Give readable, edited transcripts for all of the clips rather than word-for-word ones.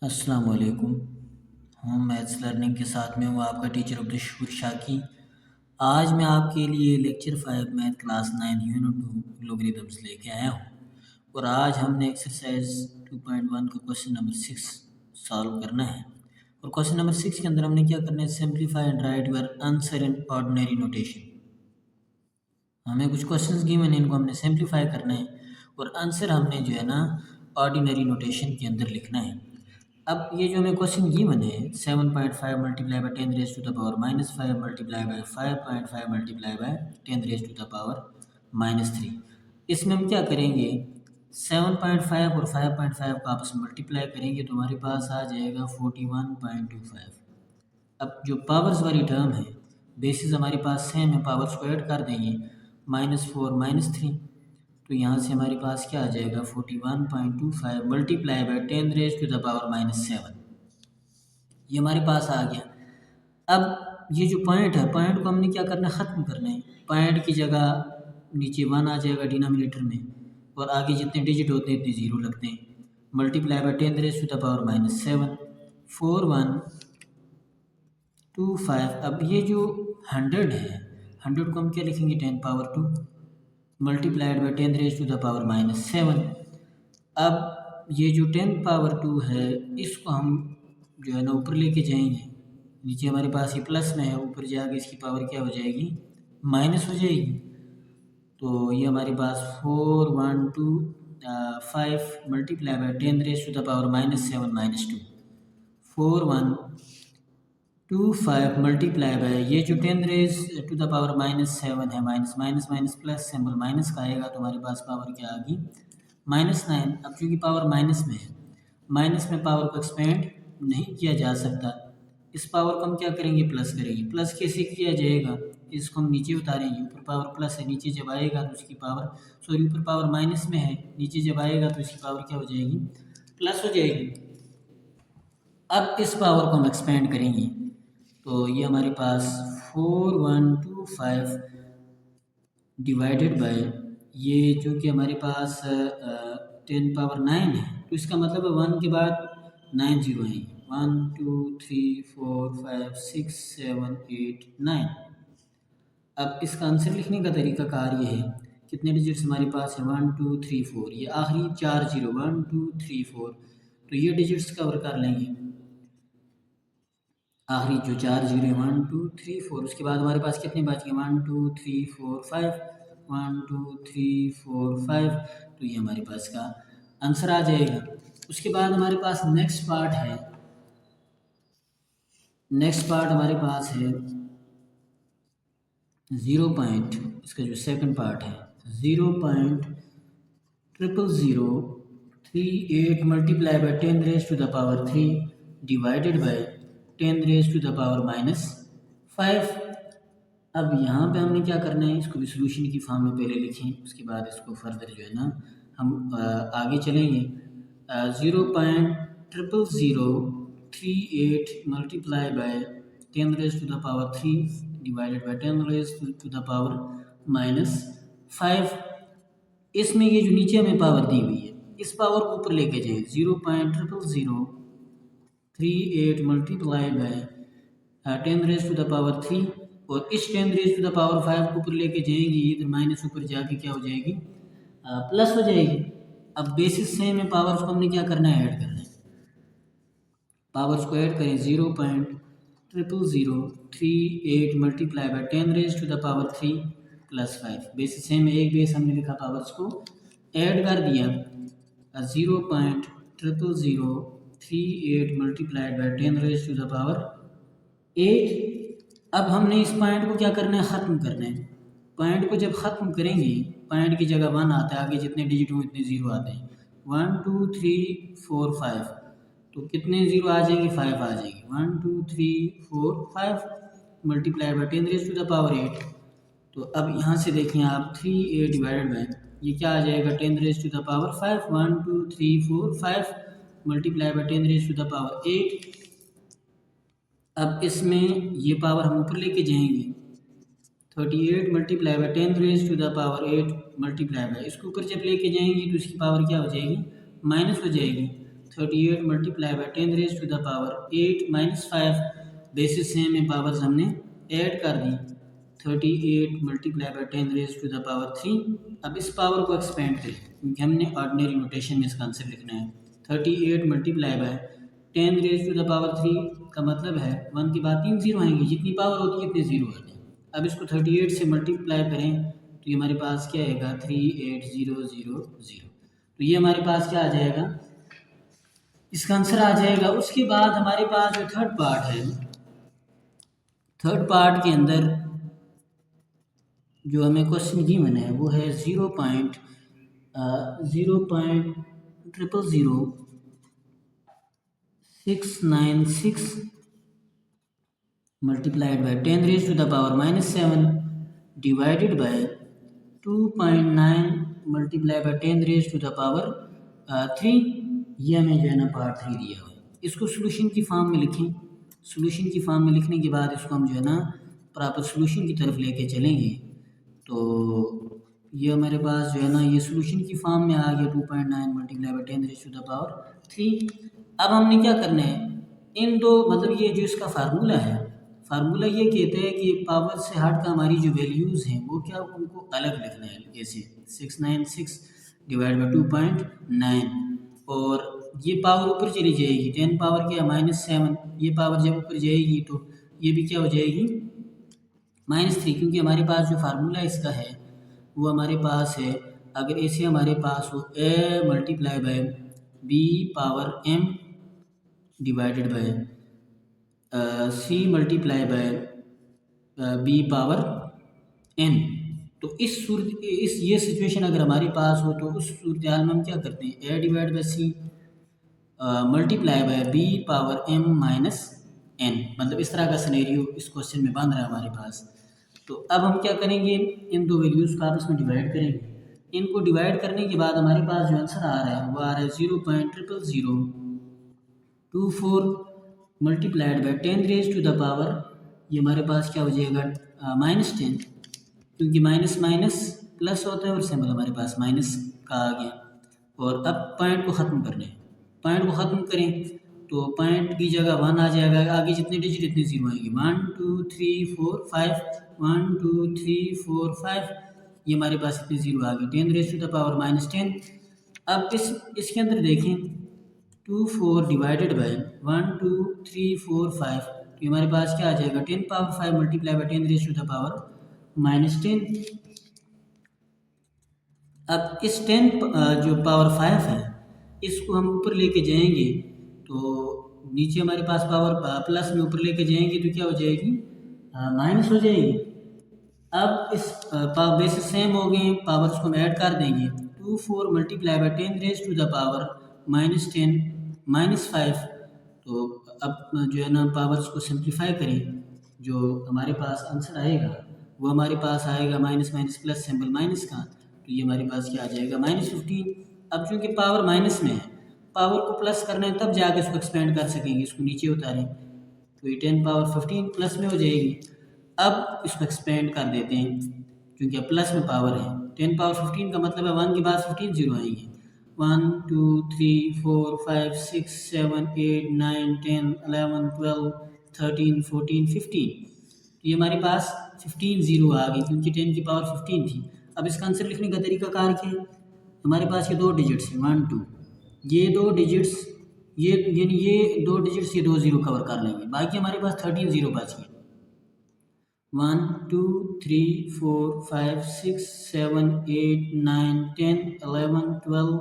अस्सलाम वालेकुम। हम मैथ्स लर्निंग के साथ में हूँ आपका टीचर अब्दुल शाकी। आज मैं आपके लिए लेक्चर 5 मैथ क्लास 9 यूनिट 2 लोगरिथम्स लेके आया हूँ और आज हमने एक्सरसाइज 2.1 का क्वेश्चन नंबर 6 सॉल्व करना है। और क्वेश्चन नंबर 6 के अंदर हमने क्या करना है, simplify and right your answer in ordinary notation. हमें कुछ क्वेश्चंस गिवन है, इनको हमने सिंप्लीफाई करना है और आंसर हमने जो है ना ऑर्डिनरी नोटेशन के अंदर लिखना है। अब ये जो हमें क्वेश्चन गिवन है 7.5 multiply by 10 raise to the power -5 multiply by 5.5 multiply by 10 raise to the power -3। इसमें हम क्या करेंगे, 7.5 और 5.5 का आपस में मल्टीप्लाई करेंगे तो हमारे पास आ जाएगा 41.25। अब जो पावर्स वाली टर्म है, बेसिस हमारे पास सेम है, पावर्स को ऐड कर देंगे, -4 -3, तो यहाँ से हमारे पास क्या आ जाएगा 41.25 multiply by 10 raise to the power -7। ये हमारे पास आ गया। अब ये जो पॉइंट है, पॉइंट को हमने क्या करना है, ख़त्म करना है। पॉइंट की जगह नीचे 1 आ जाएगा डिनोमिनेटर में और आगे जितने डिजिट होते हैं इतने ज़ीरो लगते हैं। Multiply by 10 raise to the power -7, 4125। अब ये जो 100 है, 100 को हम क्या लिखेंगे 10 power 2 multiplied by 10 raise to the power -7। अब ये जो 10 पावर 2 है इसको हम जो है ना ऊपर लेके जाएंगे, नीचे हमारे पास ये प्लस में है, ऊपर जाके इसकी पावर क्या हो जाएगी, माइनस हो जाएगी। तो ये हमारे पास 4125 multiply by 10 raise to the power -7 -2, 4125 multiply by ये जो 10 रेज टू द पावर -7 है, minus minus minus plus symbol minus का आएगा तो हमारे पास पावर क्या आ गई -9। अब चूँकि पावर माइनस में है, माइनस में पावर को एक्सपेंड नहीं किया जा सकता, इस पावर को हम क्या करेंगे प्लस करेंगे। प्लस कैसे किया जाएगा, इसको हम नीचे उतारेंगे, ऊपर पावर प्लस है, नीचे जब आएगा तो उसकी पावर ऊपर पावर माइनस में है, नीचे जब आएगा तो इसकी पावर क्या हो जाएगी, प्लस हो जाएगी। अब इस पावर को हम एक्सपेंड करेंगे तो ये हमारे पास 4125 डिवाइडेड बाय ये जो कि हमारे पास 10 पावर 9 है, तो इसका मतलब है 1 के बाद 9 जीरो है, 1 2 3 4 5 6 7 8 9। अब इसका आंसर लिखने का तरीका कार ये है, कितने डिजिट्स हमारे पास है 1 2 3 4, ये आखिरी 4 जीरो 1 2 3 4, तो ये डिजिट्स कवर कर लेंगे, आखिरी जो 4 जीरो 1 2 3 4। उसके बाद हमारे पास कितने बच गए 1 2 3 4 5, 1 2 3 4 5, तो ये हमारे पास का आंसर आ जाएगा। उसके बाद हमारे पास नेक्स्ट पार्ट है, नेक्स्ट पार्ट हमारे पास है 0 पॉइंट, इसका जो सेकंड पार्ट है 0.00038 multiply by 10 raise to the power 3 divided by 10 raise to the power -5। अब यहाँ पे हमने क्या करना है, इसको भी सोल्यूशन की फॉर्म में पहले लिखें, उसके बाद इसको फर्दर जो है ना हम आगे चलेंगे। 0.00038 multiply by 10 raise to the power 3 divided by 10 raise to the power -5। इसमें ये जो नीचे हमें पावर दी हुई है, इस पावर को ऊपर लेके जाए 0.00038 multiply by 10 raise to the power 3 और इस 10 रेज टू द पावर 5 को ऊपर लेके जाएंगे, इधर माइनस ऊपर जाके क्या हो जाएगी, प्लस हो जाएगी। अब बेसिस सेम है, पावर्स को हमने क्या करना है, ऐड करना है। पावर्स को ऐड करें 0.00038 multiply by 10 raise to the power 3 +5, basis same है, एक बेस हमने लिखा, पावर्स को ऐड कर दिया। 0.00038 multiplied by 10 raise to the power 8। अब हमने इस पॉइंट को क्या करना है, ख़त्म करना है। पॉइंट को जब ख़त्म करेंगे, पॉइंट की जगह 1 आता है, आगे जितने डिजिट हों इतने ज़ीरो आते हैं, 1 2 3 4 5, तो कितने ज़ीरो आ जाएंगे, 5 आ जाएंगे, 1 2 3 4 5 multiply by 10 raise to the power 8। तो अब यहाँ से देखें आप 3 डिवाइडेड बाई ये क्या आ जाएगा 10 raise to the power 5, 1 2 3 4 5 multiply by 10 raise to the power 8। अब इसमें ये पावर हम ऊपर लेके जाएंगे, 38 multiply by 10 raise to the power 8 multiply by, इसको ऊपर जब लेके जाएंगे तो इसकी पावर क्या हो जाएगी, माइनस हो जाएगी। 38 multiply by 10 raise to the power 8 minus 5 basis same में पावर्स हमने ऐड कर दी। 38 multiply by 10 raise to the power 3। अब इस पावर को एक्सपेंड करें क्योंकि हमने ऑर्डिनरी नोटेशन में इसका आंसर लिखना है। 38 multiply by 10 raise to the power 3 का मतलब है 1 के बाद 3 जीरो आएंगे, जितनी पावर होती है इतने जीरो आते हैं। अब इसको 38 से मल्टीप्लाई करें तो ये हमारे पास क्या आएगा 38000। तो ये हमारे पास क्या आ जाएगा, इसका आंसर आ जाएगा। उसके बाद हमारे पास जो थर्ड पार्ट है, थर्ड पार्ट के अंदर जो हमें क्वेश्चन गिवन है वो है 0.000696 multiplied by 10 raise to the power -7 divided by 2.9 multiply by 10 raise to the power 3। ये हमें जो है ना पार्ट 3 दिया हुआ है। इसको सोल्यूशन की फॉर्म में लिखें। सोल्यूशन की फॉर्म में लिखने के बाद इसको हम जो है ना प्रॉपर सोल्यूशन की तरफ लेके चलेंगे। तो ये हमारे पास जो है ना ये सोल्यूशन की फॉर्म में आ गया 2.9 multiply by 10 raise to the power 3। अब हमने क्या करना है, इन दो मतलब ये जो इसका फार्मूला है, फार्मूला ये कहता है कि पावर से हट कर हमारी जो वैल्यूज़ हैं वो क्या, उनको अलग लिखना है। जैसे 696 डिवाइड बाई 2.9 और ये पावर ऊपर चली जाएगी, 10 पावर क्या -7, ये पावर जब ऊपर जाएगी तो ये भी क्या हो जाएगी -3, क्योंकि हमारे पास जो फार्मूला इसका है वो हमारे पास है, अगर ऐसे हमारे पास हो a multiply by b power m divided by c multiply by b power n। तो इस ये सिचुएशन अगर हमारे पास हो तो उस सूरत हाल में हम क्या करते हैं, a divide by c multiply by b power m minus n। मतलब इस तरह का सिनेरियो इस क्वेश्चन में बन रहा है हमारे पास। तो अब हम क्या करेंगे, इन दो वैल्यूज़ को आपस में डिवाइड करेंगे। इनको डिवाइड करने के बाद हमारे पास जो आंसर आ रहा है वो आ रहा है 0.0024 multiplied by 10 raise to the power, ये हमारे पास क्या हो जाएगा -10, क्योंकि माइनस माइनस प्लस होता है और सिंबल हमारे पास माइनस का आ गया। और अब पॉइंट को ख़त्म करना है, पॉइंट को ख़त्म करें तो पॉइंट की जगह 1 आ जाएगा, आगे जितने डिजिट इतने जीरो आएंगे, 1 2 3 4 5, 1 2 3 4 5, ये हमारे पास इतने जीरो आ गए, 10 रेज टू द पावर -10। अब इसके अंदर देखें 2 4 डिवाइडेड बाई 1 2 3 4 5, तो ये हमारे पास क्या आ जाएगा 10 power 5 multiply by 10 raise to the power -10। अब इस 10 जो पावर 5 है इसको हम ऊपर लेके जाएंगे तो नीचे हमारे पास पावर प्लस में ऊपर लेके जाएंगे तो क्या हो जाएगी माइनस हो जाएगी। अब इस बेसिस सेम हो गए, पावर्स को हम ऐड कर देंगे, 2 4 multiply by 10 raise to the power -10 -5। तो अब जो है ना पावर्स को सिंप्लीफाई करें, जो हमारे पास आंसर आएगा वो हमारे पास आएगा minus minus plus symbol minus का, तो ये हमारे पास क्या आ जाएगा -15। अब चूँकि पावर माइनस में है, पावर को प्लस करना है तब जाके इसको एक्सपेंड कर सकेंगे, इसको नीचे उतारें तो ये 10 पावर 15 प्लस में हो जाएगी। अब इसको एक्सपेंड कर देते हैं क्योंकि अब प्लस में पावर है, 10 पावर 15 का मतलब है 1 के बाद 15 जीरो आएंगे, 1 2 3 4 5 6 7 8 9 10 11 12 13 14 15, तो ये हमारे पास 15 जीरो आ गई क्योंकि 10 की पावर 15 थी। अब इसका आंसर लिखने का तरीका कार क्या है, हमारे पास ये दो डिजिट्स हैं 1 2, ये दो डिजिट्स ये यानी ये दो डिजिट्स ये 2 जीरो कवर कर लेंगे, बाकी हमारे पास 13 जीरो बच गए, 1 2 3 4 5 6 7 8 9 10 11 12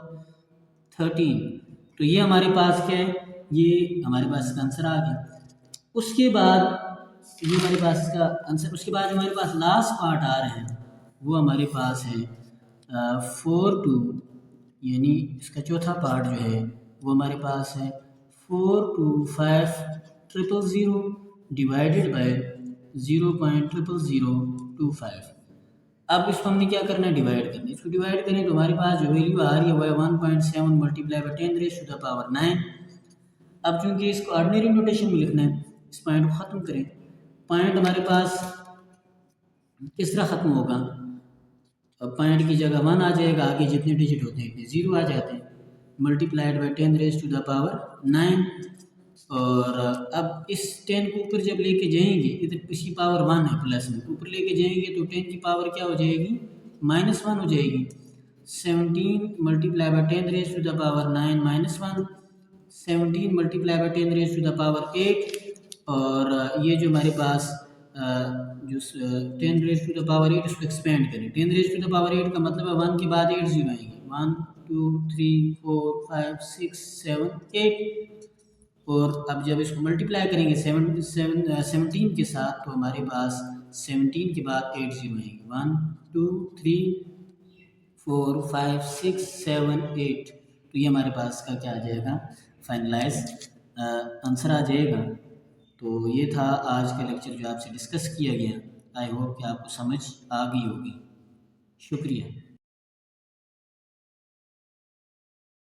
13, तो ये हमारे पास क्या है, ये हमारे पास इसका आंसर आ गया। उसके बाद ये हमारे पास इसका आंसर, उसके बाद हमारे पास लास्ट पार्ट आ रहा है वो हमारे पास है 4 2, यानी इसका चौथा पार्ट जो है वो हमारे पास है 4 2 5 000 डिवाइडेड बाय 0.00025। अब इसको हमने क्या करना है, डिवाइड करना है। इसको डिवाइड करें तो हमारे पास जो वैल्यू आ रही है वो है 1.7 multiply by 10 raise to the power 9। अब चूंकि इसको ऑर्डिनरी नोटेशन में लिखना है, इस पॉइंट को ख़त्म करें, पॉइंट हमारे पास किस तरह ख़त्म होगा, पॉइंट की जगह 1 आ जाएगा, आगे जितने डिजिट होते हैं इतने जीरो आ जाते हैं। Multiplied by 10 raise to the power 9। और अब इस 10 को ऊपर जब लेके जाएंगे, इधर इसकी पावर 1 है प्लस में, ऊपर लेके जाएंगे तो 10 की पावर क्या हो जाएगी, -1 हो जाएगी। 17 multiply by 10 raise to the power 9 -1, 17 multiply by 10 raise to the power 8। और ये जो हमारे पास जो 10 रेज टू द पावर 8, इसको एक्सपेंड करें। 10 रेज टू द पावर 8 का मतलब है 1 के बाद 8 जीरो आएंगे, 1 2 3 4 5 6 7 8। और अब जब इसको मल्टीप्लाई करेंगे 17 के साथ, तो हमारे पास 17 के बाद 8 जीरो आएंगे, 1 2 3 4 5 6 7 8। तो ये हमारे पास का क्या आ जाएगा, फाइनलाइज आंसर आ जाएगा। तो ये था आज का लेक्चर जो आपसे डिस्कस किया गया। आई होप कि आपको समझ आ गई होगी। शुक्रिया।